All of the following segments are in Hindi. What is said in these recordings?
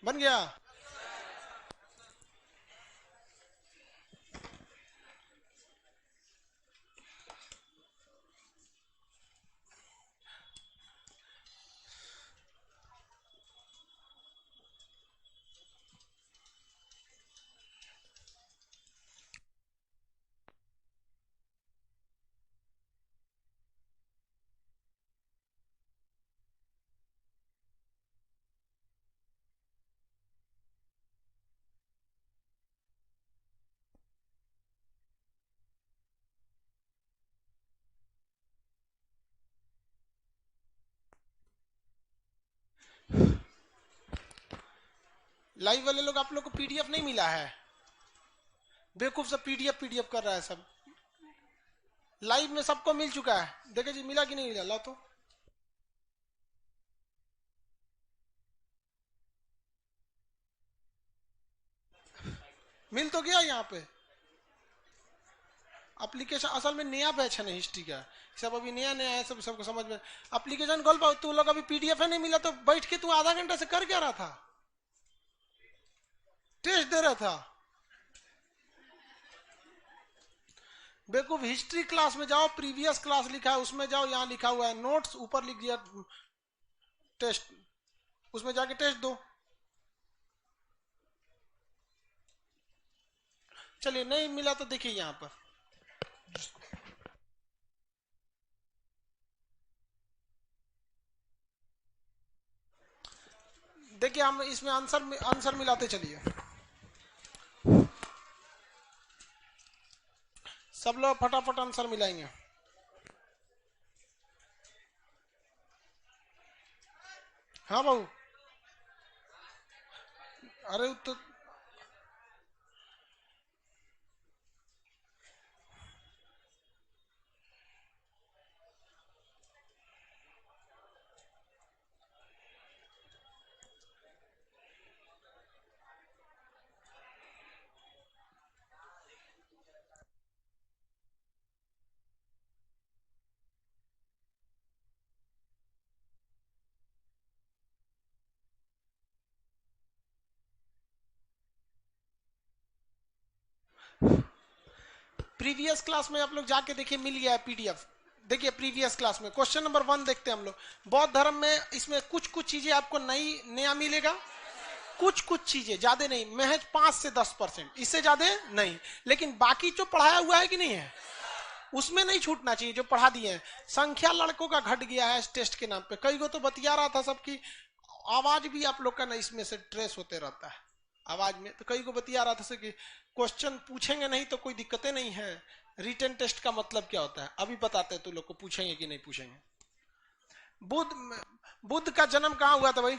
बन गया। लाइव वाले लोग, आप लोग को पीडीएफ नहीं मिला है? बेवकूफ सब पीडीएफ पीडीएफ कर रहा है सब। लाइव में सबको मिल चुका है। देखे जी, मिला कि नहीं मिला? ला तो। मिल तो गया यहाँ पे। एप्लीकेशन असल में नया बैच है ना हिस्ट्री का, सब अभी नया नया है, सब सबको समझ में। एप्लीकेशन खोल पाओ तू लोग, अभी पीडीएफ है नहीं मिला तो बैठ के तू आधा घंटा से कर क्या रहा था? टेस्ट दे रहा था। बेवकूफ, हिस्ट्री क्लास में जाओ, प्रीवियस क्लास लिखा है उसमें जाओ, यहाँ लिखा हुआ है नोट्स, ऊपर लिख दिया टेस्ट, उसमें जाके टेस्ट दो। चलिए, नहीं मिला तो देखिए यहाँ पर। देखिए, हम इसमें आंसर आंसर मिलाते चलिए। सब लोग फटाफट आंसर मिलाएंगे। हाँ बाबू। अरे तो प्रीवियस क्लास में आप लोग जाके देखिए, मिल गया है पीडीएफ। देखिए प्रीवियस क्लास में क्वेश्चन नंबर 1 देखते हैं हम लोग। बौद्ध धर्म में इसमें कुछ कुछ चीजें आपको नई नया मिलेगा, कुछ कुछ चीजें, ज्यादा नहीं, महज 5 से 10%, इससे ज्यादा नहीं। लेकिन बाकी जो पढ़ाया हुआ है कि नहीं है, उसमें नहीं छूटना चाहिए जो पढ़ा दिए हैं। संख्या लड़कों का घट गया है इस टेस्ट के नाम पे। कई को तो बतिया रहा था सबकी आवाज भी आप लोग का ना इसमें से ट्रेस होते रहता है आवाज में, तो कई को बतिया रहा था कि क्वेश्चन पूछेंगे नहीं तो कोई दिक्कतें नहीं है। रिटन टेस्ट का मतलब क्या होता है अभी बताते हैं, तू लोग को पूछेंगे कि नहीं पूछेंगे। बुद्ध बुद्ध का जन्म कहाँ हुआ था भाई?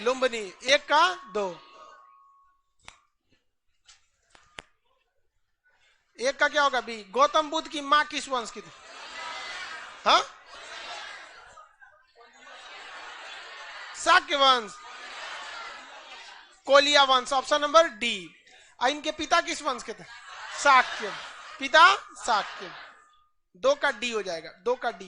लुम्बिनी। एक का दो, एक का क्या होगा बी? गौतम बुद्ध की माँ किस वंश की थी? हाँ, शाक्य वंश, कोलिया वंश, ऑप्शन नंबर डी। इनके पिता किस वंश के थे? शाक्य। पिता शाक्य। 2 का डी हो जाएगा, 2 का डी।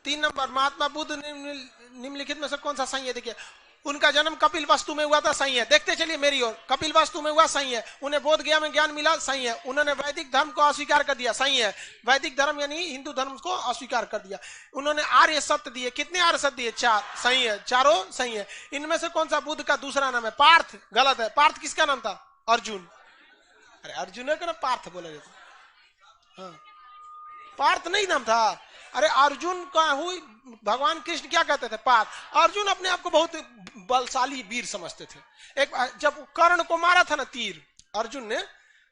तीन नंबर, महात्मा बुद्ध निम्नलिखित में से कौन सा सही है? देखिए, उनका जन्म कपिल वस्तु में हुआ था, सही है। देखते चलिए मेरी ओर, कपिल वस्तु में हुआ, सही है। उन्हें बोध गया में ज्ञान मिला, सही है। उन्होंने वैदिक धर्म को अस्वीकार कर दिया, सही है। वैदिक धर्म यानी हिंदू धर्म को अस्वीकार कर दिया। उन्होंने आर्य सत्य दिए, कितने आर्य सत्य दिए? 4, सही है, चारों सही है। इनमें से कौन सा बुद्ध का दूसरा नाम है? पार्थ, गलत है। पार्थ किसका नाम था? अर्जुन। अरे अर्जुन का ना पार्थ बोला जाता। हाँ, पार्थ नहीं नाम था। अरे अर्जुन का हुई, भगवान कृष्ण क्या कहते थे? पार्थ। अर्जुन अपने आप को बहुत बलशाली वीर समझते थे। एक जब कर्ण को मारा था ना तीर अर्जुन ने,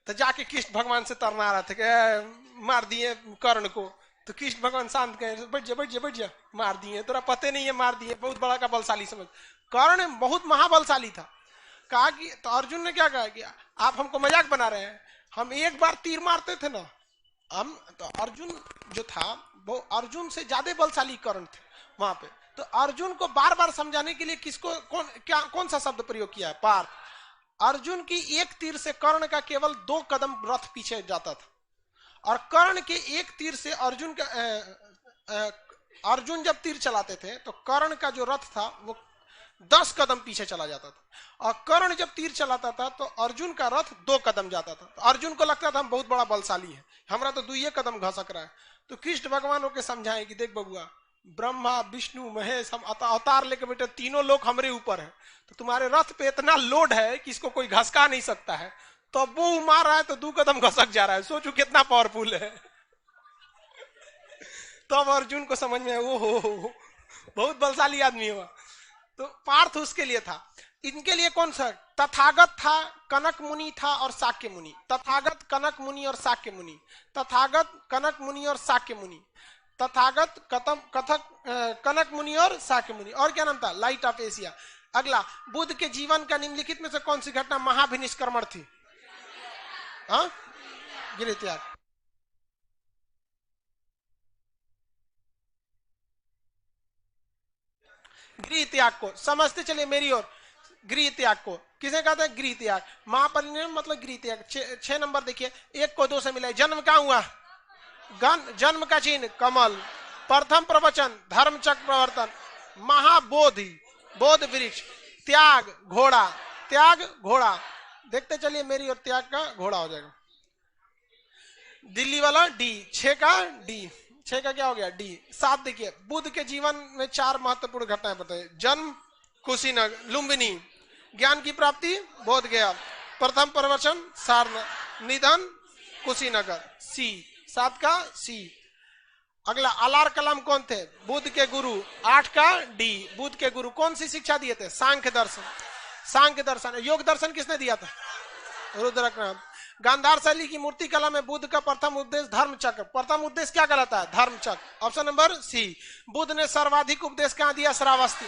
तो जाके कृष्ण भगवान से तरना रहा था कि मार दिए कर्ण को। तो कृष्ण भगवान शांत गए, बैठ जा बैठ जा बैठ जा, मार दिए, तोरा पते नहीं है, मार दिए, बहुत बड़ा का बलशाली समझ। कर्ण बहुत महाबलशाली था। कहा कि, तो अर्जुन ने क्या कहा कि आप हमको मजाक बना रहे हैं, हम एक बार तीर मारते थे ना हम, तो अर्जुन जो था वो अर्जुन से ज्यादा बलशाली कर्ण थे वहां पे। तो अर्जुन को बार बार समझाने के लिए किसको कौन सा शब्द प्रयोग किया है? पार्थ। अर्जुन की एक तीर से कर्ण का केवल 2 कदम रथ पीछे जाता था, और कर्ण के एक तीर से अर्जुन जब तीर चलाते थे तो कर्ण का जो रथ था वो 10 कदम पीछे चला जाता था, और कर्ण जब तीर चलाता था तो अर्जुन का रथ 2 कदम जाता था। तो अर्जुन को लगता था हम बहुत बड़ा बलशाली है, हमारा तो 2 कदम घसक रहा है। तो कृष्ण भगवान के समझाए कि देख बबुआ, ब्रह्मा विष्णु महेश हम अवतार लेके बेटे तीनों लोग हमारे ऊपर है, तो तुम्हारे रथ पे इतना लोड है कि इसको कोई घसका नहीं सकता है। तो वो मार रहा है तो 2 कदम घसक जा रहा है, सोचो कितना पावरफुल है। तो अब अर्जुन को समझ में ओ बहुत बलशाली आदमी हुआ। तो पार्थ उसके लिए था। इनके लिए कौन सा? तथागत था, कनक मुनि था और शाक्य मुनि। तथागत, कनक मुनि और शाक्य मुनि। तथागत, कनक मुनि और शाक्य मुनि। तथागत, कनक मुनि और शाक्य मुनि। और क्या नाम था? Light of Asia. अगला, बुद्ध के जीवन का निम्नलिखित में से कौन सी घटना महाभिनिष्क्रमण थी? हाँ, गृह त्याग। गृह त्याग को समझते चलिए मेरी ओर। गृह त्याग को किसे कहते हैं? गृह त्याग। महापरिनिर्वाण मतलब गृह त्याग। 6 नंबर देखिए, 1 को 2 से मिला। जन्म कहां हुआ? जन्म का चिन्ह कमल। प्रथम प्रवचन धर्मचक्र प्रवर्तन। महाबोधि बोध वृक्ष। त्याग घोड़ा। त्याग घोड़ा। देखते चलिए मेरी ओर, त्याग का घोड़ा हो जाएगा। दिल्ली वाला डी। 6 का डी। 6 का क्या हो गया? डी। 7 देखिए, बुद्ध के जीवन में 4 महत्वपूर्ण घटनाएं बताइए। जन्म कुशीनगर लुम्बिनी। ज्ञान की प्राप्ति बोध गया। प्रथम प्रवचन सारनाथ। निधन कुशीनगर। सी। 7 का सी। अगला, अलार कलाम कौन थे? बुद्ध के गुरु। 8 का डी। बुद्ध के गुरु कौन सी शिक्षा दिए थे? सांख्य दर्शन। सांख्य दर्शन। योग दर्शन किसने दिया था? रुद्रक। गांधार शैली की मूर्ति कला में बुद्ध का प्रथम उपदेश धर्म चक्र। प्रथम उपदेश क्या कहलाता है? धर्म चक्र। ऑप्शन नंबर सी। बुद्ध ने सर्वाधिक उपदेश कहां दिया? श्रावस्ती।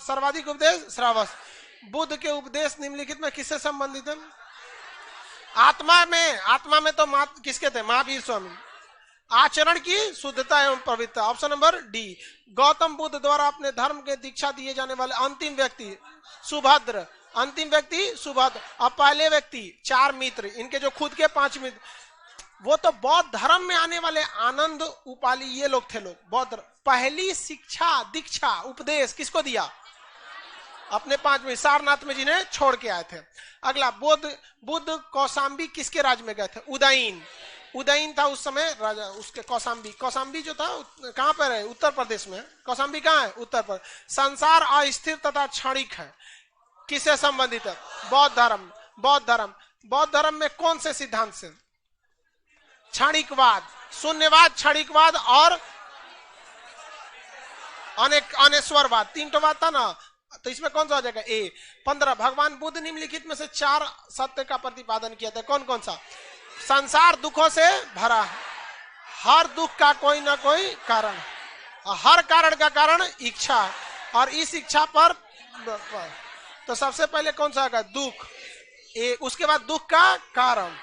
सर्वाधिक उपदेश श्रावस्ती। बुद्ध के उपदेश निम्नलिखित में किससे संबंधित है? आत्मा में तो किसके थे? महावीर स्वामी। आचरण की शुद्धता एवं पवित्रता। Option number D. Gautam Buddha द्वारा अपने धर्म के दीक्षा दिए जाने वाले अंतिम व्यक्ति सुभद्र। अंतिम व्यक्ति सुभद्र। अब पहले व्यक्ति 4 मित्र, इनके जो खुद के 5 मित्र, वो तो बौद्ध धर्म में आने वाले आनंद उपाली, ये लोग थे। लोग बौद्ध पहली शिक्षा दीक्षा उपदेश किसको दिया? अपने 5 मित्र सारनाथ में जिन्हें छोड़ के आए थे। अगला, बुद्ध कौशाम्बी किसके राज में गए थे? उदयन था उस समय राजा। उसके कौशाम्बी जो था कहां पर है? उत्तर प्रदेश में। कौशाम्बी कहां है? उत्तर प्रदेश। संसार अस्थिर तथा क्षणिक है, किससे संबंधित है? बौद्ध धर्म में कौन से सिद्धांत से? क्षणिकवाद, शून्यवाद, क्षणिकवाद और अनेश्वरवाद। 3 तो बात था ना, तो इसमें कौन सा हो जाएगा? ए। 15, भगवान बुद्ध निम्नलिखित में से 4 सत्य का प्रतिपादन किया था। कौन कौन सा? संसार दुखों से भरा है, हर दुख का कोई ना कोई कारण, हर कारण का कारण इच्छा है, और इस इच्छा पर तो सबसे पहले कौन सा आएगा? दुख। ए। उसके बाद दुख का कारण।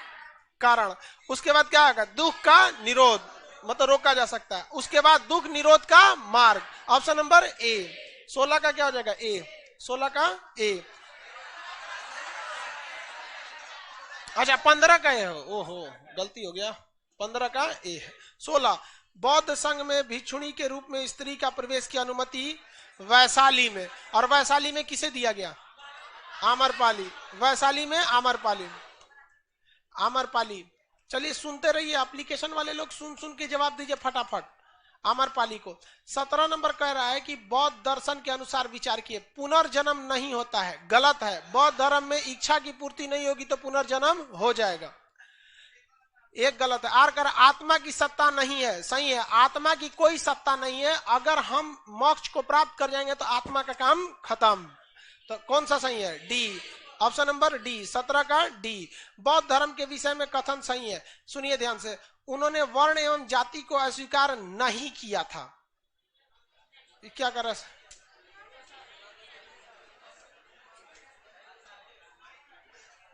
उसके बाद क्या आएगा? दुख का निरोध, मतलब रोका जा सकता है। उसके बाद दुख निरोध का मार्ग। ऑप्शन नंबर ए। 16 का क्या हो जाएगा? ए। 16 का ए। अच्छा, 15 का है। ओहो, गलती हो गया। 15 का ए है। 16, बौद्ध संघ में भिक्षुणी के रूप में स्त्री का प्रवेश की अनुमति वैशाली में, और वैशाली में किसे दिया गया? आम्रपाली। वैशाली में आम्रपाली। चलिए सुनते रहिए, एप्लीकेशन वाले लोग सुन के जवाब दीजिए फटाफट। आम्रपाली को। 17 नंबर कह रहा है कि बौद्ध दर्शन के अनुसार विचार किए, पुनर्जन्म नहीं होता है। गलत है। बौद्ध धर्म में इच्छा की पूर्ति नहीं होगी तो पुनर्जन्म हो जाएगा। एक गलत है। आर कर आत्मा की सत्ता नहीं है। सही है, आत्मा की कोई सत्ता नहीं है। अगर हम मोक्ष को प्राप्त कर जाएंगे तो आत्मा का काम खत्म। तो कौन सा सही है? डी। Option number D. 17 का डी। बौद्ध धर्म के विषय में कथन सही है। सुनिए ध्यान से, उन्होंने वर्ण एवं जाति को अस्वीकार नहीं किया था। क्या कर रहा है?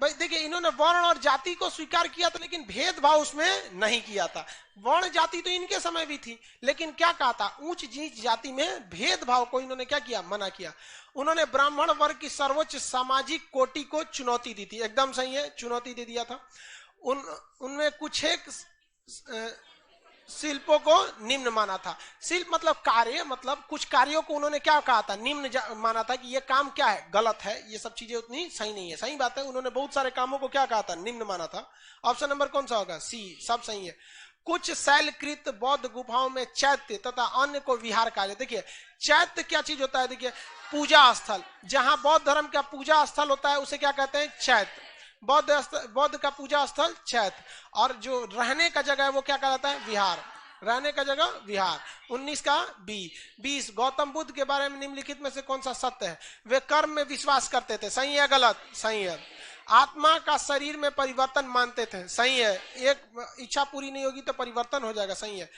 भाई देखिए, इन्होंने वर्ण और जाति को स्वीकार किया था, लेकिन भेदभाव उसमें नहीं किया था। वर्ण जाति तो इनके समय भी थी, लेकिन क्या कहा था, ऊंच नीच जाति में भेदभाव को इन्होंने क्या किया, मना किया। उन्होंने ब्राह्मण वर्ग की सर्वोच्च सामाजिक कोटि को चुनौती दी थी, एकदम सही है, चुनौती दे दिया था। उनमें कुछ एक शिल्पों को निम्न माना था। शिल्प मतलब कार्य, मतलब कुछ कार्यों को उन्होंने क्या कहा था, निम्न माना था कि ये काम क्या है, गलत है, ये सब चीजें उतनी सही नहीं है। सही बात है, उन्होंने बहुत सारे कामों को क्या कहा था, निम्न माना था। ऑप्शन नंबर कौन सा होगा, सी, सब सही है। कुछ शैलकृत बौद्ध गुफाओं में चैत्य तथा अन्य को विहार कहा गया। देखिए चैत्य क्या चीज होता है, देखिए पूजा स्थल, जहां बौद्ध धर्म का पूजा स्थल होता है उसे क्या कहते हैं, चैत्य। बौद्ध का पूजा स्थल चैत्य, और जो रहने का जगह है वो क्या कहलाता है, विहार, रहने का जगह विहार। 19 का बी। 20 गौतम बुद्ध के बारे में निम्नलिखित में से कौन सा सत्य है, वे कर्म में विश्वास करते थे, सही है गलत, सही है। आत्मा का शरीर में परिवर्तन मानते थे, सही है, एक इच्छा पूरी नहीं होगी तो परिवर्तन हो जाएगा, सही है।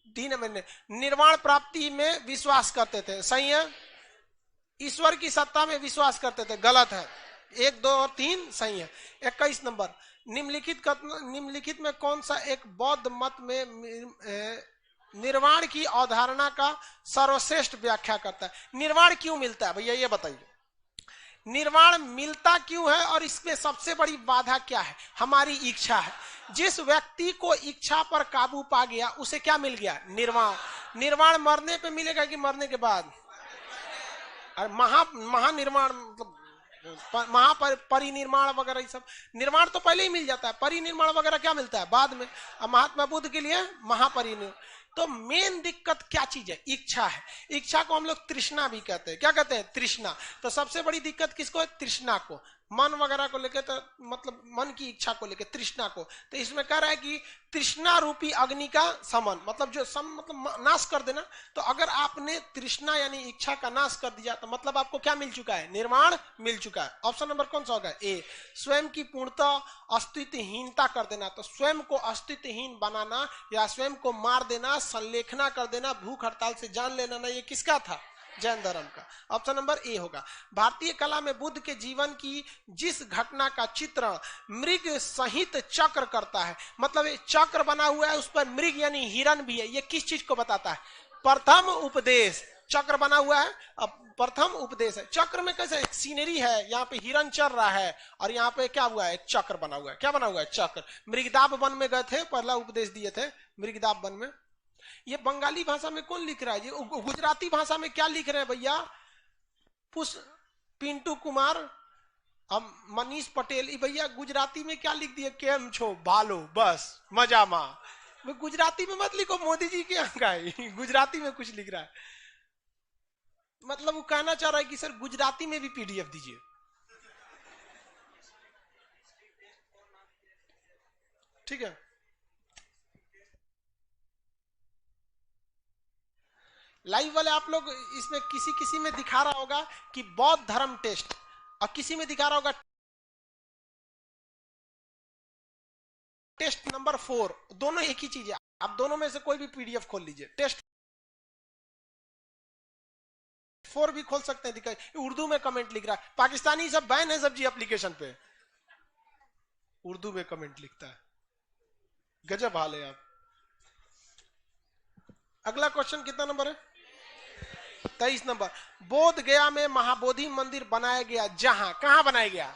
डी नंबर ने निर्वाण प्राप्ति में विश्वास करते थे, सही है। ईश्वर की सत्ता में विश्वास करते थे, गलत है। 1, 2 और 3 सही है। 21 नंबर निम्नलिखित में कौन सा एक बौद्ध मत में निर्वाण की अवधारणा का सर्वश्रेष्ठ व्याख्या करता है। निर्वाण क्यों मिलता है भैया, ये बताइए, निर्वाण मिलता क्यों है, और इसमें सबसे बड़ी बाधा क्या है, हमारी इच्छा है। जिस व्यक्ति को इच्छा पर काबू पा गया उसे क्या मिल गया, निर्वाण। निर्वाण मरने पे मिलेगा कि मरने के बाद, महानिर्वाण मतलब परिनिर्माण वगैरह, ये सब निर्माण तो पहले ही मिल जाता है, परिनिर्माण वगैरह क्या मिलता है बाद में। अब महात्मा बुद्ध के लिए महापरिनिर्वाण। तो मेन दिक्कत क्या चीज है, इच्छा है। इच्छा को हम लोग तृष्णा भी कहते हैं, क्या कहते हैं, तृष्णा। तो सबसे बड़ी दिक्कत किसको है, तृष्णा को, मन वगैरह को लेकर, तो मतलब मन की इच्छा को लेकर, तृष्णा को। तो इसमें कह रहा है कि तृष्णा रूपी अग्नि का समन, मतलब जो मतलब नाश कर देना। तो अगर आपने तृष्णा यानी इच्छा का नाश कर दिया तो मतलब आपको क्या मिल चुका है, निर्वाण मिल चुका है। ऑप्शन नंबर कौन सा होगा, ए। स्वयं की पूर्णतः अस्तित्वहीनता कर देना, तो स्वयं को अस्तित्वहीन बनाना या स्वयं को मार देना, संलेखना कर देना, भूख हड़ताल से जान लेना, ना ये किसका था, जैन धर्म का। ऑप्शन नंबर ए होगा। भारतीय कला में बुद्ध के जीवन की जिस घटना का चित्रण मृग सहित चक्र करता है, मतलब ये चक्र बना हुआ है, उस पर मृग यानी हिरण भी है, ये किस चीज को बताता है, प्रथम उपदेश। चक्र बना हुआ है, अब प्रथम उपदेश है। चक्र में कैसे सीनरी है, यहाँ पे हिरण चल रहा है और यहाँ पे क्या हुआ है, चक्र बना हुआ है। क्या बना हुआ है, चक्र। मृगदाब वन में गए थे, पहला उपदेश दिए थे मृगदाब वन में। ये बंगाली भाषा में कौन लिख रहा है, ये गुजराती भाषा में क्या लिख रहे हैं भैया, पिंटू कुमार, अब मनीष पटेल। भैया गुजराती में क्या लिख दिए, केम छो भालो, बस मजा मा। गुजराती में मत लिखो, मोदी जी के यहाँ का है, गुजराती में कुछ लिख रहा है। मतलब वो कहना चाह रहा है कि सर गुजराती में भी पीडीएफ दीजिए। ठीक है, लाइव वाले आप लोग इसमें किसी किसी में दिखा रहा होगा कि बौद्ध धर्म टेस्ट, और किसी में दिखा रहा होगा टेस्ट नंबर 4। दोनों एक ही चीज है, आप दोनों में से कोई भी पीडीएफ खोल लीजिए। टेस्ट 4 भी खोल सकते हैं, दिखाई उर्दू में कमेंट लिख रहा है। पाकिस्तानी सब बैन है सब्जी एप्लीकेशन पे, उर्दू में कमेंट लिखता है, गजब हाल है आप। अगला क्वेश्चन कितना नंबर है, 23 नंबर। बोध गया में महाबोधि मंदिर बनाया गया, जहां, कहां बनाया गया,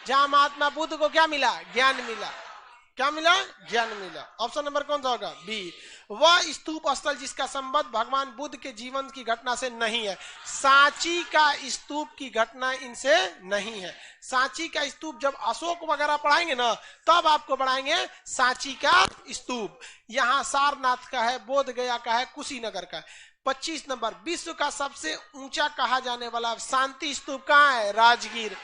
जहां महात्मा बुद्ध को क्या मिला, ज्ञान मिला। क्या मिला, ज्ञान मिला। ऑप्शन नंबर कौन सा होगा, बी। वह स्तूप स्थल जिसका संबंध भगवान बुद्ध के जीवन की घटना से नहीं है। सांची का स्तूप की घटना इनसे नहीं है। सांची का स्तूप जब अशोक वगैरह पढ़ाएंगे ना, तब आपको पढ़ाएंगे सांची का स्तूप। यहाँ सारनाथ का है, बोध गया का है, कुशीनगर का है। 25 नंबर। विश्व का सबसे ऊंचा कहा जाने वाला शांति स्तूप कहाँ है, राजगीर।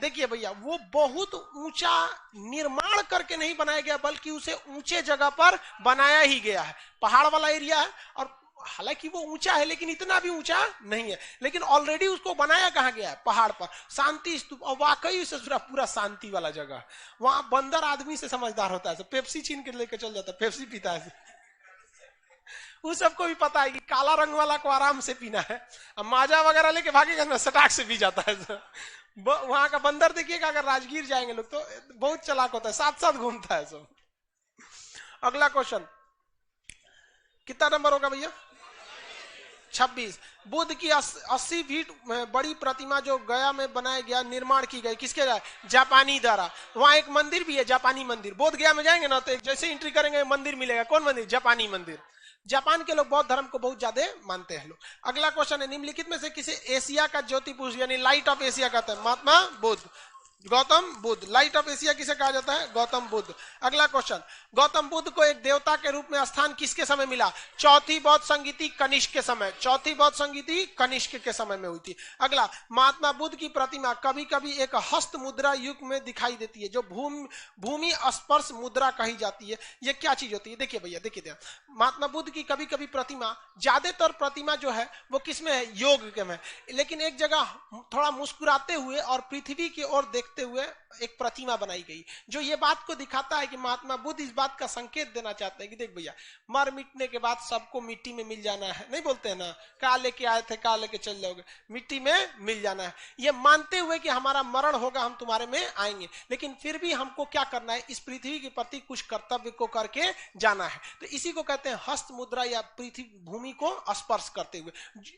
देखिए भैया, वो बहुत ऊंचा निर्माण करके नहीं बनाया गया, बल्कि उसे ऊंचे जगह पर बनाया ही गया है। पहाड़ वाला एरिया है, और हालांकि वो ऊंचा है लेकिन इतना भी ऊंचा नहीं है, लेकिन ऑलरेडी उसको बनाया कहाँ गया है, पहाड़ पर। शांति स्तूप, और वाकई से पूरा शांति वाला जगह। वहां बंदर आदमी से समझदार होता है, पेप्सी छीन के लेके चल जाता है, पेप्सी पीता है। उस सबको भी पता है कि काला रंग वाला को आराम से पीना है, अब माजा वगैरह लेके भागेगा ना, सटाक से पी जाता है। वहां का बंदर देखिएगा, अगर राजगीर जाएंगे लोग तो बहुत चालाक होता है, साथ साथ घूमता है सब। अगला क्वेश्चन, कितना नंबर होगा भैया? 26। बुद्ध की 80 फीट बड़ी प्रतिमा जो गया में बनाया गया, निर्माण की गई, किसके द्वारा? जापानी द्वारा। वहां एक मंदिर भी है, जापानी मंदिर। बोध गया में जाएंगे ना तो एक जैसे एंट्री करेंगे मंदिर मिलेगा। कौन मंदिर? जापानी मंदिर। जापान के लोग बौद्ध धर्म को बहुत ज्यादा मानते हैं लोग। अगला क्वेश्चन है, निम्नलिखित में से किसे एशिया का ज्योति पुरुष यानी लाइट ऑफ एशिया कहते हैं? Mahatma Buddha, Gautam Buddha. Light of Asia किसे कहा जाता है? गौतम बुद्ध। अगला क्वेश्चन, गौतम बुद्ध को एक देवता के रूप में स्थान किसके समय मिला? चौथी बौद्ध संगीति कनिष्क के समय। चौथी बौद्ध संगीति कनिष्क के समय में हुई थी। अगला, महात्मा बुद्ध की प्रतिमा कभी कभी एक हस्त मुद्रा युग में दिखाई देती है, जो भूमि स्पर्श मुद्रा कही जाती है। ये क्या चीज होती है? देखिए भैया, देखिए महात्मा बुद्ध की कभी कभी प्रतिमा, ज्यादातर प्रतिमा जो है वो किसमें है? योग के में। लेकिन एक जगह थोड़ा मुस्कुराते हुए और पृथ्वी की ओर देखते हुए एक प्रतिमा बनाई गई, जो ये बात को दिखाता है कि महात्मा बुद्ध इस बात का संकेत देना चाहते हैं कि देख भैया, मर मिटने के बाद सबको मिट्टी में मिल जाना है। नहीं बोलते हैं ना, कहा लेके आए थे कहा लेके चल जाओगे, मिट्टी में मिल जाना है। ये मानते हुए कि हमारा मरण होगा, हम तुम्हारे में आएंगे, लेकिन फिर भी हमको क्या करना है? इस पृथ्वी के प्रति कुछ कर्तव्य को करके जाना है। तो इसी को कहते हैं हस्त मुद्रा, या पृथ्वी भूमि को स्पर्श करते हुए।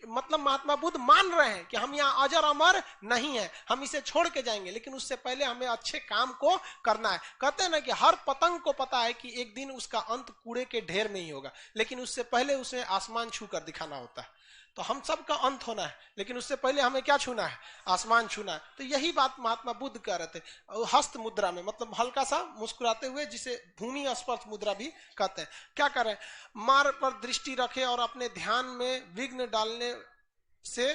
मतलब महात्मा बुद्ध मान रहे हैं कि हम यहाँ अजर अमर नहीं है, हम इसे छोड़ के जाएंगे, लेकिन उससे पहले हमें अच्छे काम को करना है। कहते हैं ना कि हर पतंग को पता है कि एक दिन उसका अंत कूड़े के ढेर में ही होगा, लेकिन उससे पहले उसे आसमान छू कर दिखाना होता है। तो हम सब का अंत होना है, लेकिन उससे पहले हमें क्या छूना है? आसमान छूना है। तो यही बात महात्मा बुद्ध कह रहे थे। हस्त मुद्रा में मतलब हल्का सा मुस्कुराते हुए, जिसे भूमि स्पर्श मुद्रा भी कहते हैं। क्या करें? मार पर दृष्टि रखे और अपने ध्यान में विघ्न डालने से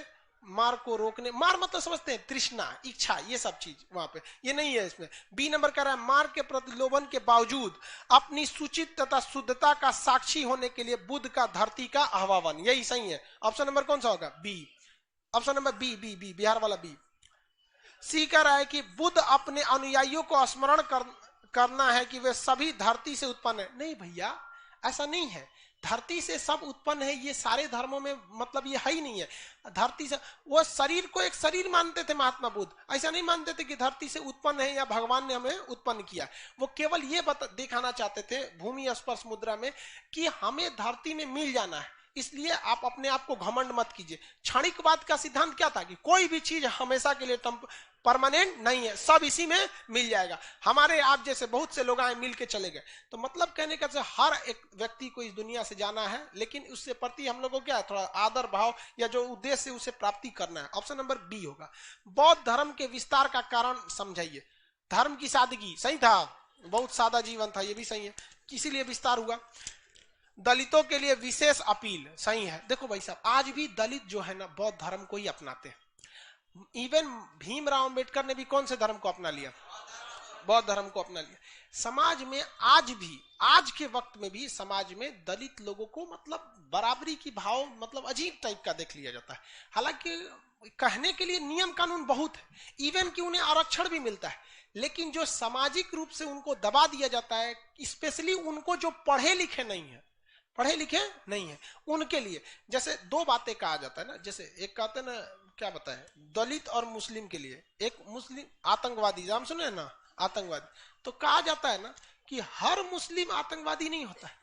मार को रोकने। मार मतलब समझते हैं तृष्णा, इच्छा, ये सब चीज वहां पे ये नहीं है। इसमें बी नंबर कह रहा है, मार के प्रलोभन के बावजूद अपनी सुचित तथा शुद्धता का साक्षी होने के लिए बुद्ध का धरती का आह्वान। यही सही है। ऑप्शन नंबर कौन सा होगा? B. Option number B, B B Bihar वाला बी। सी कह रहा है कि बुद्ध अपने अनुयायियों को स्मरण करना है कि वे सभी धरती से उत्पन्न है। नहीं भैया, ऐसा नहीं है। धरती से सब उत्पन्न है, ये सारे धर्मों में मतलब ये है ही नहीं है। धरती से वो शरीर को एक शरीर मानते थे महात्मा बुद्ध, ऐसा नहीं मानते थे कि धरती से उत्पन्न है या भगवान ने हमें उत्पन्न किया। वो केवल ये दिखाना चाहते थे भूमि स्पर्श मुद्रा में कि हमें धरती में मिल जाना है, इसलिए आप अपने आप को घमंड मत कीजिए। क्षणिकवाद का सिद्धांत क्या था कि कोई भी चीज हमेशा के लिए परमानेंट नहीं है, सब इसी में मिल जाएगा। हमारे आप जैसे बहुत से लोग आए, मिल के चले गए। तो मतलब कहने का हर एक व्यक्ति को इस दुनिया से जाना है, लेकिन उससे प्रति हम लोगों को क्या है? थोड़ा आदर भाव या जो उद्देश्य है उसे प्राप्ति करना है। ऑप्शन नंबर बी होगा। बौद्ध धर्म के विस्तार का कारण समझाइए। धर्म की सादगी, सही था, बहुत सादा जीवन था, ये भी सही है, इसीलिए विस्तार हुआ। दलितों के लिए विशेष अपील, सही है। देखो भाई साहब, आज भी दलित जो है ना बौद्ध धर्म को ही अपनाते हैं। इवन भीमराव अंबेडकर ने भी कौन से धर्म को अपना लिया? बौद्ध धर्म को अपना लिया। समाज में आज भी, आज के वक्त में भी समाज में दलित लोगों को मतलब बराबरी की भाव मतलब अजीब टाइप का देख लिया जाता है। हालांकि कहने के लिए नियम कानून बहुत है, इवन कि उन्हें आरक्षण भी मिलता है, लेकिन जो सामाजिक रूप से उनको दबा दिया जाता है, स्पेशली उनको जो पढ़े लिखे नहीं है, पढ़े लिखे नहीं है, उनके लिए जैसे दो बातें कहा जाता है ना। जैसे एक कहते हैं ना, क्या बताएं, दलित और मुस्लिम के लिए एक मुस्लिम आतंकवादी, नाम सुने ना, आतंकवादी। तो कहा जाता है ना कि हर मुस्लिम आतंकवादी नहीं होता है,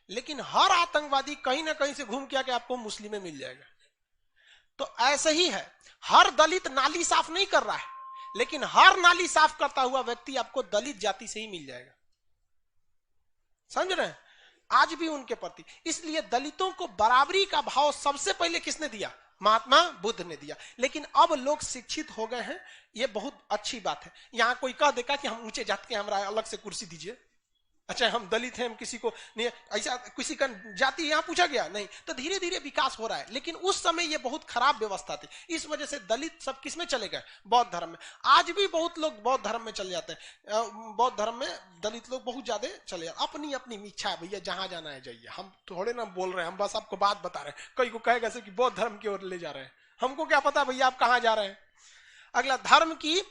लेकिन हर आतंकवादी कहीं ना कहीं से घूम के आके आपको मुस्लिम में मिल जाएगा। तो ऐसे ही है, हर दलित नाली साफ नहीं कर रहा है, लेकिन हर नाली साफ करता हुआ व्यक्ति आपको दलित जाति से ही मिल जाएगा। समझ रहे हैं? आज भी उनके प्रति, इसलिए दलितों को बराबरी का भाव सबसे पहले किसने दिया? महात्मा बुद्ध ने दिया। लेकिन अब लोग शिक्षित हो गए हैं, ये बहुत अच्छी बात है। यहां कोई कह देगा कि हम ऊंचे जात के, हमरा अलग से कुर्सी दीजिए, अच्छा हम दलित हैं, हम किसी को नहीं, ऐसा किसी का जाति यहां पूछा गया नहीं। तो धीरे धीरे विकास हो रहा है, लेकिन उस समय ये बहुत खराब व्यवस्था थी। इस वजह से दलित सब किस में चले गए? बौद्ध धर्म में। आज भी बहुत लोग बौद्ध धर्म में चले जाते हैं। बौद्ध धर्म में दलित लोग बहुत ज्यादा चले जाते। अपनी अपनी इच्छा है भैया, जहां जाना है जाइए, हम थोड़े ना बोल रहे हैं, हम बस आपको बात बता रहे हैं। कई को कहेगा कि बौद्ध धर्म की ओर ले जा रहे हैं, हमको क्या पता भैया आप कहां जा रहे हैं। अगला, धर्म की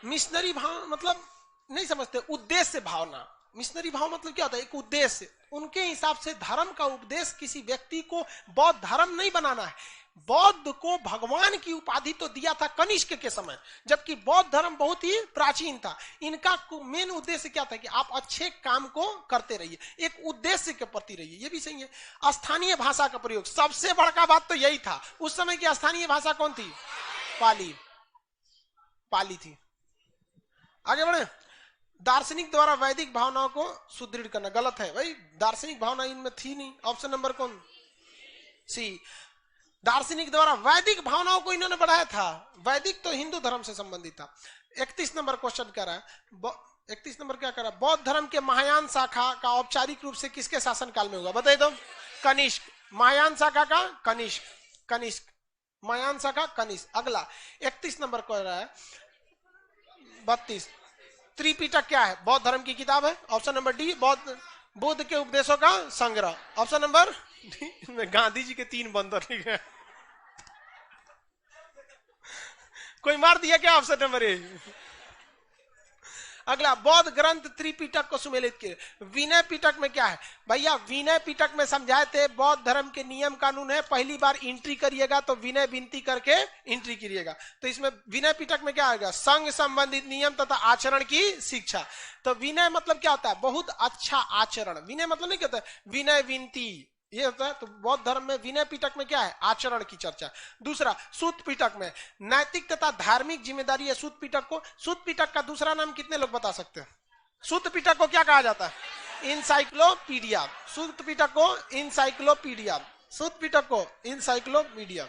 मिशनरी भाव मतलब नहीं समझते, उद्देश्य भावना। मिशनरी भाव मतलब क्या होता है? एक उद्देश्य। उनके हिसाब से धर्म का उपदेश किसी व्यक्ति को बौद्ध धर्म नहीं बनाना है। बौद्ध को भगवान की उपाधि तो दिया था कनिष्क के समय, जबकि बौद्ध धर्म बहुत ही प्राचीन था। इनका मेन उद्देश्य क्या था कि आप अच्छे काम को करते रहिए, एक उद्देश्य के प्रति रहिए। ये भी सही है। स्थानीय भाषा का प्रयोग, सबसे बड़का बात तो यही था। उस समय की स्थानीय भाषा कौन थी? पाली। पाली थी। आगे बढ़े। दार्शनिक द्वारा वैदिक भावनाओं को सुदृढ़ करना, गलत है भाई, दार्शनिक भावना इनमें थी नहीं। ऑप्शन नंबर कौन? सी। दार्शनिक द्वारा वैदिक भावनाओं को इन्होंने बढ़ाया था। वैदिक तो हिंदू धर्म से संबंधित था। 31 नंबर क्वेश्चन कह रहा है, 31 नंबर क्या कह रहा है? बौद्ध धर्म के महायान शाखा का औपचारिक रूप से किसके शासनकाल में हुआ? बताइए तो। कनिष्क। महायान शाखा का कनिष्क। कनिष्क। महायान शाखा कनिष्क। अगला 31 नंबर कह रहा है, 32 त्रिपिटक क्या है? बौद्ध धर्म की किताब है। ऑप्शन नंबर डी, बुद्ध के उपदेशों का संग्रह। Option number D, Gandhi ji के 3 बंदर लिखे हैं। कोई मार दिया क्या? ऑप्शन नंबर ए। अगला, बौद्ध ग्रंथ त्रिपिटक को सुमेलित किए। विनय पिटक में क्या है? भैया विनय पिटक में समझाए थे बौद्ध धर्म के नियम कानून है, पहली बार एंट्री करिएगा तो विनय विनती करके एंट्री करिएगा। तो इसमें विनय पिटक में क्या आएगा? संघ संबंधित नियम तथा आचरण की शिक्षा। तो विनय मतलब क्या होता है? बहुत अच्छा आचरण। विनय मतलब नहीं कहता विनय विनती, ये होता है। तो बौद्ध धर्म में विनय पिटक में क्या है? आचरण की चर्चा। दूसरा, सूत पिटक में नैतिक तथा धार्मिक जिम्मेदारी है। सूत पिटक को, सूत पिटक का दूसरा नाम कितने लोग बता सकते हैं? सूत पिटक को क्या कहा जाता है? इंसाइक्लोपीडिया। सूत पिटक को इंसाइक्लोपीडिया। सूत पिटक को इंसाइक्लोपीडिया।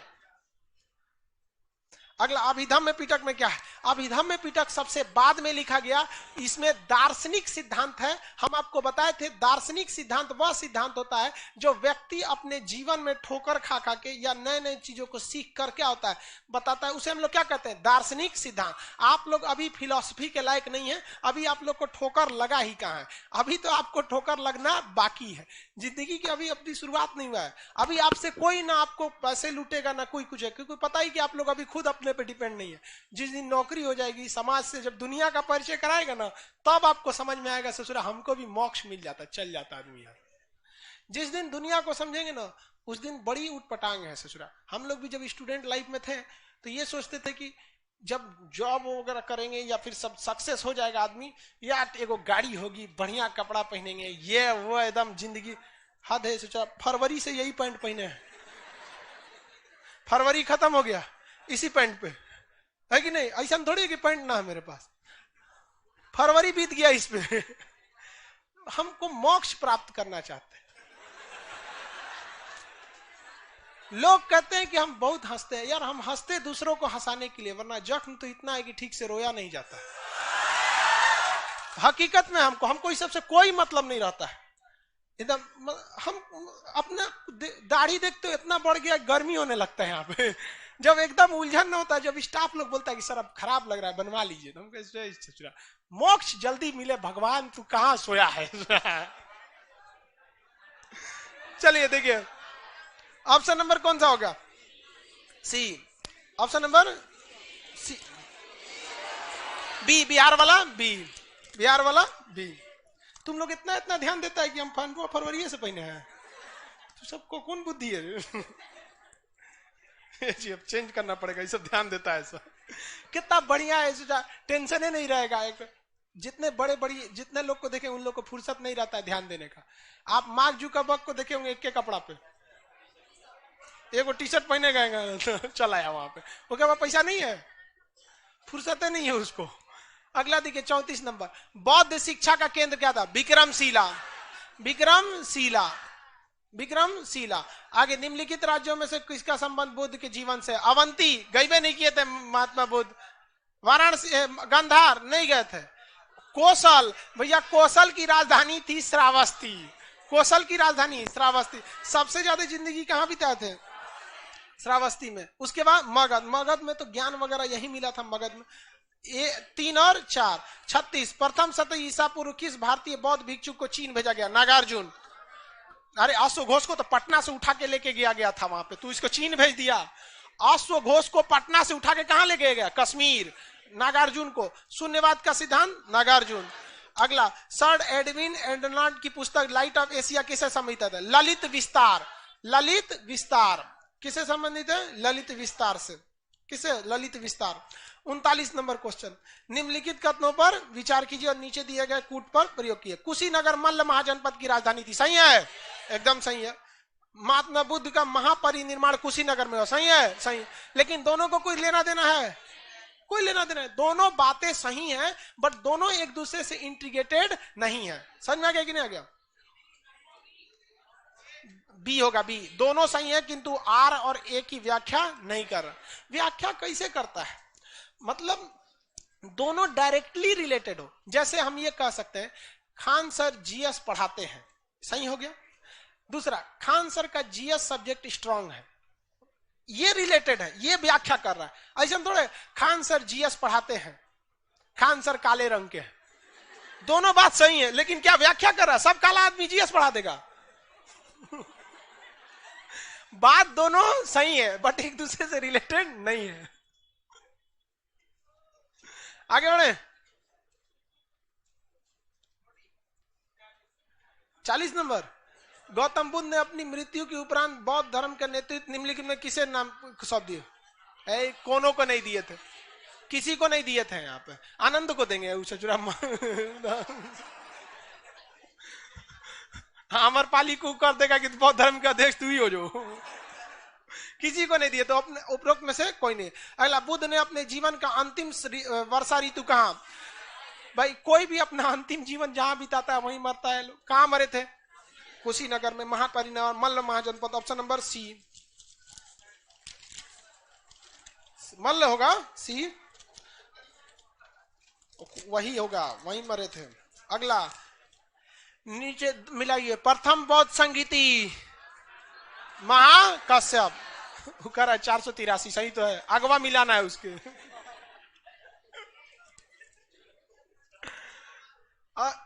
अगला, अभिधम्म पिटक में क्या है? अभिधम्म पिटक सबसे बाद में लिखा गया, इसमें दार्शनिक सिद्धांत है। हम आपको बताए थे दार्शनिक सिद्धांत वह सिद्धांत होता है जो व्यक्ति अपने जीवन में ठोकर खा खा के या नए नए चीजों को सीख कर क्या होता है बताता है, उसे हम लोग क्या कहते हैं? दार्शनिक सिद्धांत। आप लोग अभी फिलॉसफी के लायक नहीं है, अभी आप लोग को ठोकर लगा ही कहां है? अभी तो आपको ठोकर लगना बाकी है। जिंदगी की अभी अपनी शुरुआत नहीं हुआ है। अभी आपसे कोई ना आपको पैसे लूटेगा ना कोई कुछ है, क्योंकि पता ही कि आप लोग अभी खुद अपने पे डिपेंड नहीं है। जिस दिन नौकरी हो जाएगी, समाज से जब दुनिया का परिचय कराएगा ना, तब आपको समझ में आएगा ससुरा हमको भी मोक्ष मिल जाता, चल जाता आदमी यार। जिस दिन दुनिया को समझेंगे ना, उस दिन बड़ी उठपटांग है ससुरा। हम लोग भी जब स्टूडेंट लाइफ में थे तो ये सोचते थे कि जब जॉब वगैरह करेंगे या फिर सब सक्सेस हो जाएगा आदमी, या एगो गाड़ी होगी, बढ़िया कपड़ा पहनेंगे, ये वो एकदम जिंदगी। हद है सोचा, फरवरी से यही पैंट पहने हैं, फरवरी खत्म हो गया इसी पैंट पे, है कि नहीं? ऐसा थोड़ी कि पैंट ना है मेरे पास, फरवरी बीत गया इस पे। हमको मोक्ष प्राप्त करना चाहते हैं। लोग कहते हैं कि हम बहुत हंसते हैं। यार हम हंसते दूसरों को हंसाने के लिए, वरना जख्म तो इतना है कि ठीक से रोया नहीं जाता। हकीकत में हमको इस सबसे कोई मतलब नहीं रहता है। एकदम हम अपना दाढ़ी देखते हो इतना बढ़ गया, गर्मी होने लगता है यहाँ पे। जब एकदम उलझन न होता है, जब स्टाफ लोग बोलता है कि सर अब खराब लग रहा है बनवा लीजिए, तो हम कहते मोक्ष जल्दी मिले भगवान, तू कहां सोया है? चलिए देखिए, ऑप्शन नंबर कौन सा होगा? C. Option number C, B, Bihar वाला बी, बिहार वाला बी। तुम लोग इतना इतना ध्यान देता है कि हम फरवरी से पहने हैं, तो सबको कौन बुद्धि है? जी अब चेंज करना पड़ेगा, ये सब ध्यान देता है सब। कितना बढ़िया है, टेंशन ही नहीं रहेगा। एक जितने बड़े बड़ी जितने लोग को देखे उन लोग को फुर्सत नहीं रहता है ध्यान देने का। आप मार्क जुकरबर्ग को देखे होंगे, एक के कपड़ा पे एक टी शर्ट पहने गए तो चला आया वहां पे, वो क्या पैसा नहीं है, फुर्सत नहीं है उसको। अगला देखिए 34 नंबर, बौद्ध शिक्षा का केंद्र क्या था? विक्रमशिला। विक्रमशिला, विक्रमशिला। आगे, निम्नलिखित राज्यों में से किसका संबंध बुद्ध के जीवन से? अवंती गए भी नहीं किए थे महात्मा बुद्ध। वाराणसी, गांधार नहीं गए थे। कौशल, भैया कौशल की राजधानी थी श्रावस्ती। कौशल की राजधानी श्रावस्ती। सबसे ज्यादा जिंदगी कहां बिताए थे? श्रावस्ती में। उसके बाद मगध, मगध में तो ज्ञान वगैरह यही मिला था मगध में। 3 और 4। 36, प्रथम शताब्दी ईसा पूर्व किस भारतीय बौद्ध भिक्षुक को चीन भेजा गया? नागार्जुन। अरे अश्वघोष को तो पटना से उठा के लेके गया था वहां पे, तू इसको चीन भेज दिया। अश्वघोष को पटना से उठा के कहां लेके गया? कश्मीर। नागार्जुन को। शून्यवाद का सिद्धांत? नागार्जुन। अगला, सर एडविन एंडरनॉट की पुस्तक लाइट ऑफ एशिया किसे संबंधित है? ललित विस्तार। ललित विस्तार किसे संबंधित है? ललित विस्तार से। किसे? ललित विस्तार। 39 नंबर क्वेश्चन, निम्नलिखित कथनों पर विचार कीजिए और नीचे दिए गए कूट पर प्रयोग कीजिए। कुशीनगर मल्ल महाजनपद की राजधानी थी। सही है, एकदम सही है। महात्मा बुद्ध का महापरिनिर्माण कुशीनगर में हो। सही है, सही। लेकिन दोनों को कोई लेना देना है? कोई लेना देना है। दोनों बातें सही हैं, बट दोनों एक दूसरे से इंटीग्रेटेड नहीं है। समझ में आ गया कि नहीं आ गया? बी होगा, बी। दोनों सही है, किंतु आर और ए की व्याख्या नहीं कर रहा। व्याख्या कैसे करता है? मतलब दोनों डायरेक्टली रिलेटेड हो। जैसे हम ये कह सकते हैं, खान सर जीएस पढ़ाते हैं। सही हो गया। दूसरा, खान सर का जीएस सब्जेक्ट स्ट्रांग है, ये रिलेटेड है, ये व्याख्या कर रहा है। ऐसा थोड़े खान सर जीएस पढ़ाते हैं, खान सर काले रंग के हैं। दोनों बात सही है, लेकिन क्या व्याख्या कर रहा है? सब काला आदमी जीएस पढ़ा देगा? बात दोनों सही है, बट एक दूसरे से रिलेटेड नहीं है। आगे बढ़े। 40 नंबर, गौतम बुद्ध ने अपनी मृत्यु के उपरांत बौद्ध धर्म का नेतृत्व निम्नलिखित में किसे नाम सौंप दिए? कोनो को नहीं दिए थे, किसी को नहीं दिए थे। यहाँ पे आनंद को देंगे। अमरपाली को कर देगा कि बौद्ध धर्म का अध्यक्ष तू ही हो जो। किसी को नहीं दिए, तो अपने उपरोक्त में से कोई नहीं। अगला, बुद्ध ने अपने जीवन का अंतिम वर्षा ऋतु कहाँ? भाई कोई भी अपना अंतिम जीवन जहां बिताता है वहीं मरता है। लोग कहां मरे थे? कुशीनगर में, महापरिनिर्वाण मल्ल महाजनपद। ऑप्शन नंबर सी, मल्ल होगा, सी वही होगा, वहीं मरे थे। अगला, नीचे मिलाइए, प्रथम बौद्ध संगीति महाकाश्यप। कर है 483। सही तो है, अगवा मिलाना है उसके।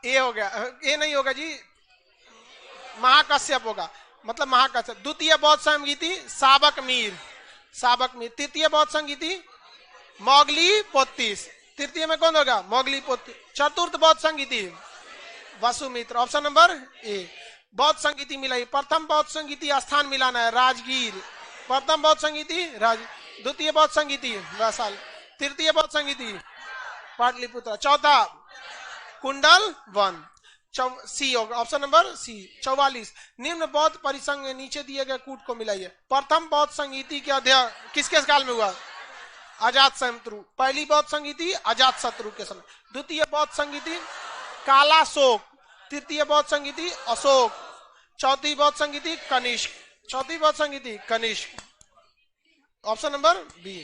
ए हो गया, ए नहीं होगा जी, महाकाश्यप होगा। मतलब महाकाश्यप। द्वितीय बौद्ध संगीति साबक मीर। साबक मीर। तृतीय बौद्ध संगीति मोगली पोत्तीस। तृतीय में कौन होगा? मोगली पोत्तीस। चतुर्थ बौद्ध संगीति वसुमित्र। Option number A. बौद्ध संगीति मिलाई। प्रथम बौद्ध संगीति स्थान मिलाना है, राजगीर। प्रथम बौद्ध संगीति राज, द्वितीय बौद्ध संगीति वैशाल, तृतीय बौद्ध संगीति पाटलिपुत्र, चौथा कुंडल वन। सी होगा, ऑप्शन नंबर सी। 44, निम्न बौद्ध परिसंघ में नीचे दिए गए कूट को मिलाइए। प्रथम बौद्ध संगीति के अध्ययन किसके काल में हुआ? अजात शत्रु। पहली बौद्ध संगीति अजात शत्रु के समय। द्वितीय बौद्ध संगीति कालाशोक। तृतीय बौद्ध संगीति अशोक। चौथी बौद्ध संगीति कनिष्क। चौथी बौद्ध संगीति Kanishka. Option number B,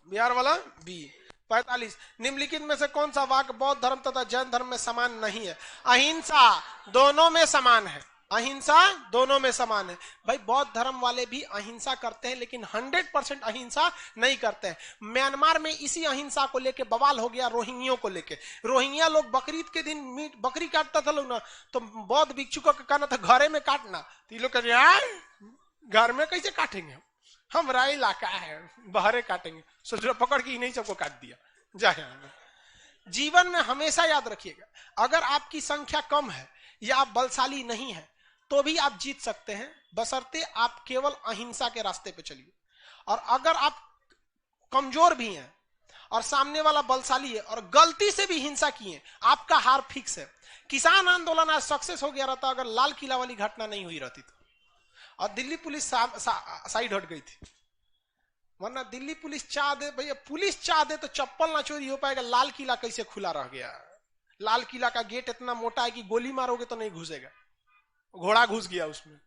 Bihar वाला बी। 45, निम्नलिखित में से कौन सा वाक्य बौद्ध धर्म तथा जैन धर्म में समान नहीं है? अहिंसा दोनों में समान है। अहिंसा दोनों में समान है। भाई बौद्ध धर्म वाले भी अहिंसा करते हैं, लेकिन 100% अहिंसा नहीं करते हैं। म्यांमार में इसी अहिंसा को लेके बवाल हो गया, रोहिंग्यों को लेके। रोहिंग्या लोग बकरीद के दिन मीट बकरी काटता था लोग ना, तो बौद्ध भिक्षुकों का कहना था घरे में काटना। तो ये लोग कहते हैं घर में कैसे काटेंगे, हमारा इलाका है, बाहर काटेंगे। सोच पकड़ के नहीं सबको काट दिया जाए। जीवन में हमेशा याद रखिएगा, अगर आपकी संख्या कम है या आप बलशाली नहीं है तो भी आप जीत सकते हैं, बशर्ते आप केवल अहिंसा के रास्ते पे चलिए। और अगर आप कमजोर भी हैं और सामने वाला बलशाली है और गलती से भी हिंसा किए, आपका हार फिक्स है। किसान आंदोलन आज सक्सेस हो गया रहता अगर लाल किला वाली घटना नहीं हुई रहती तो, और दिल्ली पुलिस साइड हट गई थी। वरना दिल्ली पुलिस चाह दे, भैया पुलिस चाह दे तो चप्पल ना चोरी हो पाएगा, लाल किला कैसे खुला रह गया? लाल किला का गेट इतना मोटा है कि गोली मारोगे तो नहीं घुसेगा, घोड़ा घुस गया उसमें।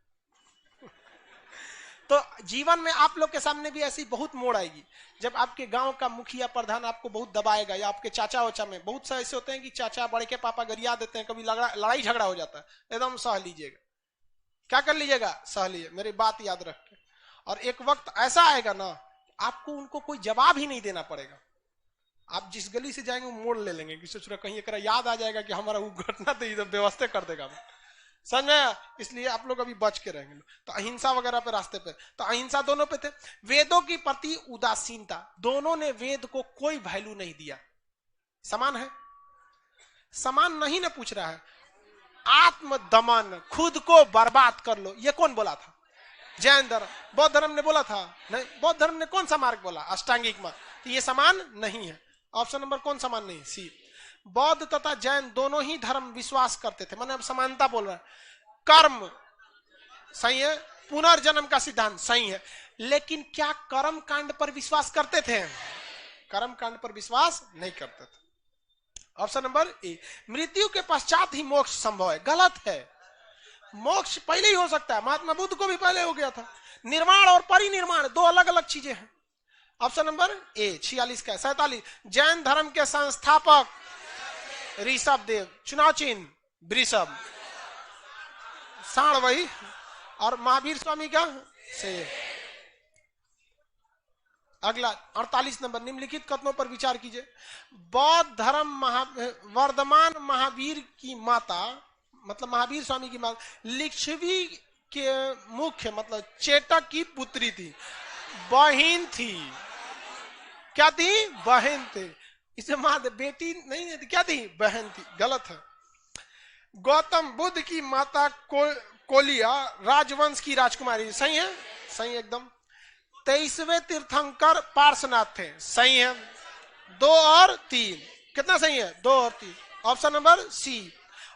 तो जीवन में आप लोग के सामने भी ऐसी बहुत मोड़ आएगी जब आपके गांव का मुखिया प्रधान आपको बहुत दबाएगा, या आपके चाचा वाचा में बहुत से ऐसे होते हैं कि चाचा बड़े के पापा गरिया देते हैं, कभी लड़ाई झगड़ा हो जाता है, एकदम सह लीजिएगा। क्या कर लीजिएगा? सह लीजिए, मेरी बात याद रख के। और एक वक्त ऐसा आएगा ना, आपको उनको कोई जवाब ही नहीं देना पड़ेगा। आप जिस गली से जाएंगे वो मोड़ ले लेंगे कि सोच रहा कहीं एक याद आ जाएगा कि हमारा वो घटना तो इधर व्यवस्था कर देगा। समझ में? इसलिए आप लोग अभी बच के रहेंगे। तो अहिंसा वगैरह पे रास्ते पे, तो अहिंसा दोनों पे थे। वेदों की प्रति उदासीनता, दोनों ने वेद को कोई वैल्यू नहीं दिया। समान है। समान नहीं ना पूछ रहा है, आत्म दमन, खुद को बर्बाद कर लो, ये कौन बोला था? जैन धर्म। बौद्ध धर्म ने बोला था? नहीं। बौद्ध धर्म ने कौन सा मार्ग बोला? अष्टांगिक मार्ग। तो ये समान नहीं है। ऑप्शन नंबर कौन समान नहीं? सी। बौद्ध तथा जैन दोनों ही धर्म विश्वास करते थे, मैंने अब समानता बोल रहा है। कर्म सही है, पुनर्जन्म का सिद्धांत सही है, लेकिन क्या कर्म कांड पर विश्वास करते थे? कर्म कांड पर विश्वास नहीं करते थे। ऑप्शन नंबर ए, मृत्यु के पश्चात ही मोक्ष संभव है। गलत है, मोक्ष पहले ही हो सकता है, महात्मा बुद्ध को भी पहले हो गया था। निर्माण और परिनिर्माण दो अलग अलग चीजें हैं। ऑप्शन नंबर ए 46 का। 47, जैन धर्म के संस्थापक ऋषभ देव। चुनाव चिन्ह वृषभ, साण वही, और महावीर स्वामी का से। अगला 48 नंबर, निम्नलिखित कथनों पर विचार कीजिए। बौद्ध धर्म वर्धमान महावीर की माता, मतलब महावीर स्वामी की माता लिच्छवी के मुख्य मतलब चेटक की पुत्री थी, बहन थी। क्या थी? बहन थी। इसे मां बेटी नहीं थी, क्या थी? बहन थी। गलत है। गौतम बुद्ध की माता कोलिया राजवंश की राजकुमारी। सही है, सही एकदम। 23वें तीर्थंकर पार्श्वनाथ थे। सही है। 2 और 3 कितना सही है? 2 और 3। Option number C.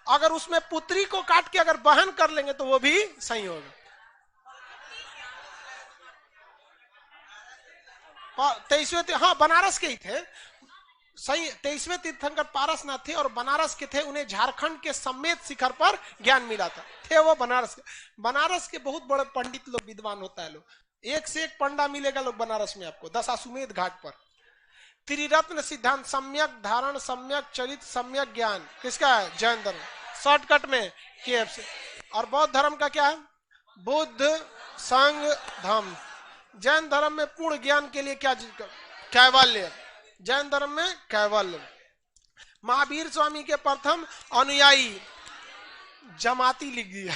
अगर उसमें पुत्री को काट के अगर बहन कर लेंगे तो वो भी सही होगा। 23वें, हाँ बनारस के ही थे। सही। 23वें तीर्थंकर पारसनाथ थे और बनारस के थे। उन्हें झारखंड के समेत शिखर पर ज्ञान मिला था। थे वो बनारस के। बनारस के बहुत बड़े पंडित लोग, विद्वान होता है लोग, एक से एक पंडा मिलेगा लोग बनारस में आपको। दशाश्वमेध घाट पर त्रिरत्न सिद्धांत, सम्यक धारण, सम्यक चरित, सम्यक ज्ञान किसका है? जैन धर्म। शॉर्टकट में केएफ से। और बौद्ध धर्म का क्या है? बुद्ध संघ धम्म। जैन धर्म में पूर्ण ज्ञान के लिए क्या? कैवल्य। जैन धर्म में कैवल्य। महावीर स्वामी के प्रथम अनुयायी जमाती लिख दिया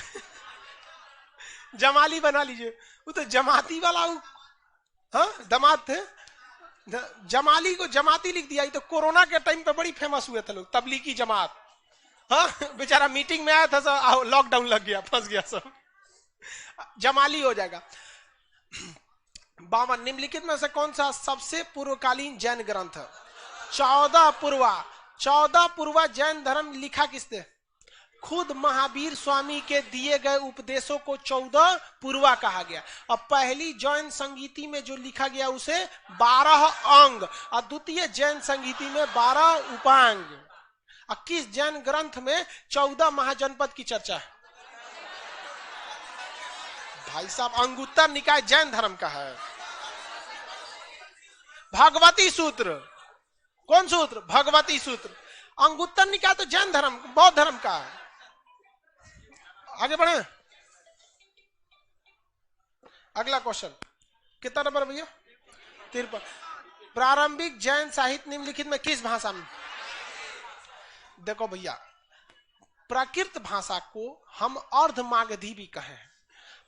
जमाली बना लीजिए, वो तो जमाती वाला, हाँ दमात थे। जमाली को जमाती लिख दिया। ये तो कोरोना के टाइम पे बड़ी फेमस हुए थे लोग, तबलीगी जमात। हाँ बेचारा मीटिंग में आया था, सब लॉकडाउन लग गया, फंस गया सब। जमाली हो जाएगा। 52, निम्नलिखित में से कौन सा सबसे पूर्वकालीन जैन ग्रंथ है? 14 पूर्वा। 14 पूर्वा जैन धर्म लिखा किसने? खुद महावीर स्वामी के दिए गए उपदेशों को 14 पूर्वा कहा गया। और पहली जैन संगीति में जो लिखा गया उसे 12 अंग, और द्वितीय जैन संगीति में 12 उपांग। और किस जैन ग्रंथ में 14 महाजनपद की चर्चा है? भाई साहब, अंगुत्तर निकाय जैन धर्म का है। भगवती सूत्र। कौन सूत्र? भगवती सूत्र। अंगुत्तर निकाय तो जैन धर्म, बौद्ध धर्म का है। आगे बढ़े। अगला क्वेश्चन कितना नंबर भैया? 53। प्रारंभिक जैन साहित्य निम्नलिखित में किस भाषा में? देखो भैया, प्राकृत भाषा को हम अर्धमागधी भी कहे हैं।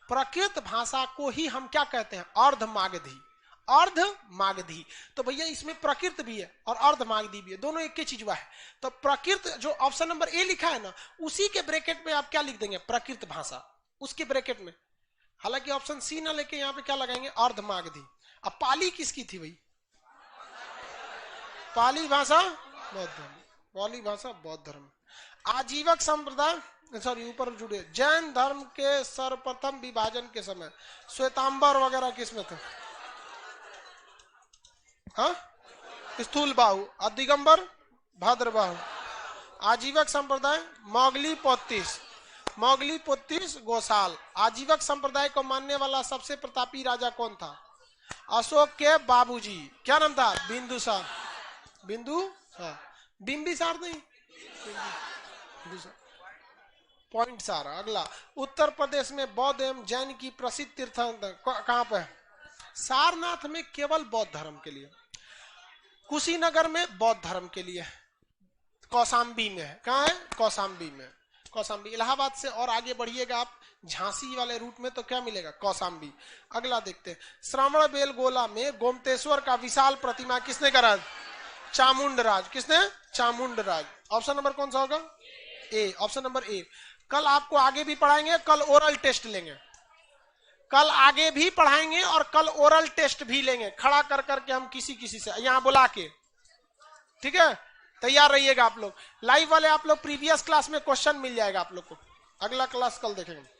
प्राकृत भाषा को ही हम क्या कहते हैं? अर्धमागधी। अर्धमागधी। तो भैया इसमें प्राकृत भी है और अर्धमागधी भी है, दोनों एक ही चीज हुआ है। तो प्राकृत जो ऑप्शन नंबर ए लिखा है ना, उसी के ब्रैकेट में आप क्या लिख देंगे? प्राकृत भाषा, उसके ब्रैकेट में। हालांकि ऑप्शन सी ना लेके यहाँ पे क्या लगाएंगे? अर्धमागधी। अब पाली किसकी थी भाई? पाली भाषा बौद्ध धर्म। पाली भाषा बौद्ध धर्म। आजीवक संप्रदाय, सॉरी ऊपर जुड़े, जैन धर्म के सर्वप्रथम विभाजन के समय श्वेतांबर वगैरह किसमें थे? हाँ, स्थूल बाहु, दिगंबर, भद्रबाहु। आजीवक संप्रदाय मोगली पोत्तीस, मोगली पोत्तीस गोसाल। आजीवक संप्रदाय को मानने वाला सबसे प्रतापी राजा कौन था? अशोक के बाबूजी। क्या नाम था? बिंदुसार। बिंबिसार नहीं, पॉइंट सारा। अगला, उत्तर प्रदेश में बौद्ध एवं जैन की प्रसिद्ध तीर्थ कहां पे है? सारनाथ में केवल बौद्ध धर्म के लिए, कुशीनगर में बौद्ध धर्म के लिए, कौशाम्बी में है। कहाँ है? कौशाम्बी में। कौशाम्बी। इलाहाबाद से और आगे बढ़िएगा आप झांसी वाले रूट में तो क्या मिलेगा? कौशाम्बी। अगला देखते हैं, श्रवण बेलगोला में गोमतेश्वर का विशाल प्रतिमा किसने करा? चामुंडराज। किसने? चामुंडराज। ऑप्शन नंबर कौन सा होगा? ए, ऑप्शन नंबर ए। कल आपको आगे भी पढ़ाएंगे, कल ओरल टेस्ट लेंगे, कल आगे भी पढ़ाएंगे और कल ओरल टेस्ट भी लेंगे, खड़ा कर करके हम किसी से यहां बुला के। ठीक है, तैयार रहिएगा आप लोग। लाइव वाले आप लोग प्रीवियस क्लास में क्वेश्चन मिल जाएगा आप लोग को, अगला क्लास कल देखेंगे।